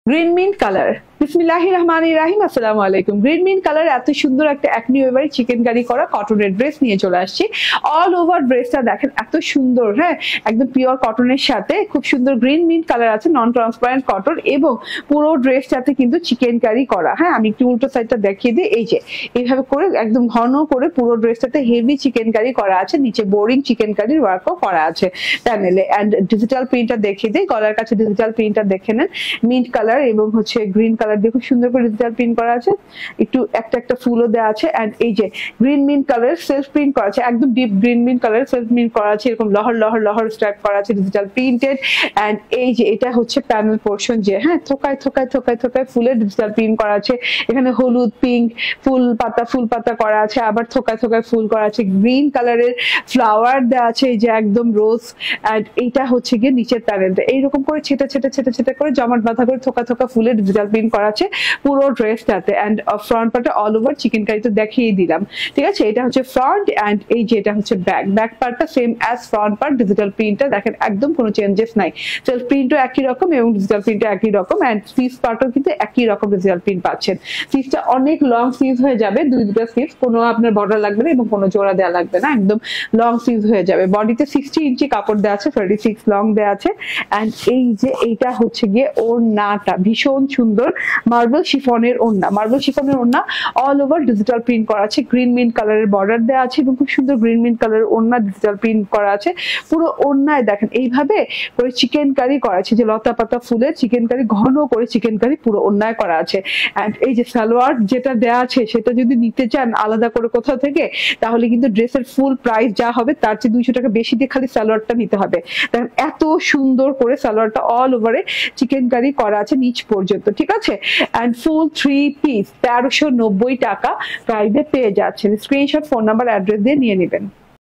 Green mint colour. বিসমিল্লাহির রহমানির রহিম। আসসালামু আলাইকুম। গ্রিন মিন্ট কালার এত সুন্দর একটা একনি ওয়েভারি চিকেন কারি করা কটনের ড্রেস নিয়ে চলে আসছি। অল ওভার ড্রেসটা দেখেন এত সুন্দর, হ্যাঁ একদম পিওর কটনের সাথে খুব সুন্দর গ্রিন মিন্ট কালার আছে, নন ট্রান্সপারেন্ট কটন এবং পুরো ড্রেসটাতে কিন্তু চিকেন কারি করা। হ্যাঁ আমি একটু উল্টো সাইডটা দেখিয়ে দিই। এই যে এইভাবে করে একদম ঘন করে পুরো ড্রেসটাতে হেভি চিকেন কারি করা আছে, নিচে বোরিং চিকেন কারির ওয়ার্কও করা আছে প্যানেলে। অ্যান্ড ডিজিটাল প্রিন্টটা দেখিয়ে দিই, গলার কাছে ডিজিটাল প্রিন্টটা দেখে নেন। মিন্ট কালার এবং হচ্ছে গ্রিন কালার দিয়ে খুব সুন্দর করে ডিজিটাল প্রিন্ট করা আছে, একটু একটা একটা ফুলও দেওয়া আছে। এন্ড এই যে green mint colour self print করা আছে, একদম deep green mint colour self print করা আছে, এরকম লহর লহর লহর স্ট্রাইপ করা আছে ডিজিটাল প্রিন্টেড। এন্ড এই যে এটা হচ্ছে প্যানেল পোর্শন, যে হ্যাঁ থোকায় থোকায় থোকায় থোকায় ফুলের ডিজিটাল প্রিন্ট করা আছে। এখানে হলুদ, পিঙ্ক, ফুল পাতা করা আছে, আবার থোকায় থোকায় ফুল করা আছে। গ্রিন কালারের ফ্লাওয়ার দেওয়া আছে, এই যে একদম রোজ। এন্ড এইটা হচ্ছে গিয়ে নিচের প্যানেলটা এইরকম করে ছেটা ছেটা ছেটা ছেটা করে জমাট বাঁধা করে থোকা থোকা ফুলের ডিজিটাল প্রিন্ট করা আছে পুরো ড্রেসটাতে। এন্ড ফ্রন্ট পার্টে অল ওভার চিকেন কারি তো দেখিয়ে দিলাম, ঠিক আছে। এটা হচ্ছে ফ্রন্ট এন্ড এই যে এটা হচ্ছে ব্যাক পার্টটা same as front part. Digital প্রিন্টটা দেখেন একদম কোনো চেঞ্জেস নাই, সেলফ প্রিন্টও একই রকম এবং ডিজিটাল প্রিন্টও একই রকম। এন্ড স্লিভস পার্টও কিন্তু একই রকম ডিজিটাল প্রিন্ট পাচ্ছেন। স্লিভসটা অনেক লং স্লিভ হয়ে যাবে, দুটো স্লিভস, কোনো আপনার বর্ডার লাগবে না এবং কোনো জোড়া দেওয়া লাগবে না, একদম লং স্লিভ হয়ে যাবে। বডিতে 60 ইঞ্চি কাপড় দেওয়া আছে, 36 লং দেওয়া আছে। এন্ড এই যে এইটা হচ্ছে গিয়ে ওড়নাটা ভীষণ সুন্দর মার্বেল শিফনের ওড়না, মার্বেল শিফনের ওড়না অল ওভার ডিজিটাল প্রিন্ট করা আছে, গ্রিন মিন্ট কালারের বর্ডার দেওয়া আছে এবং খুব সুন্দর গ্রিন মিন্ট কালারের ওড়না ডিজিটাল প্রিন্ট করা আছে। পুরো ওড়নায় দেখেন এইভাবে করে চিকেন কারি করা আছে, যে লতা পাতা ফুলের চিকেন কারি, ঘন করে চিকেন কারি পুরো ওড়নায় করা আছে। এন্ড এই যে সালোয়ার যেটা দেওয়া আছে সেটা যদি নিতে চান আলাদা করে কোথাও থেকে, তাহলে কিন্তু ড্রেসের ফুল প্রাইস যা হবে তার চেয়ে 200 টাকা বেশি দিয়ে খালি সালোয়ারটা নিতে হবে। দেখেন এত সুন্দর করে সালোয়ারটা অল ওভারে চিকেন কারি করা আছে নিচ পর্যন্ত, ঠিক আছে। এন্ড ফুল 3 পিস 1390 টাকা প্রাইসে পেয়ে যাচ্ছেন। স্ক্রিনশট, ফোন নাম্বার, অ্যাড্রেস দিয়ে নিয়ে নেবেন।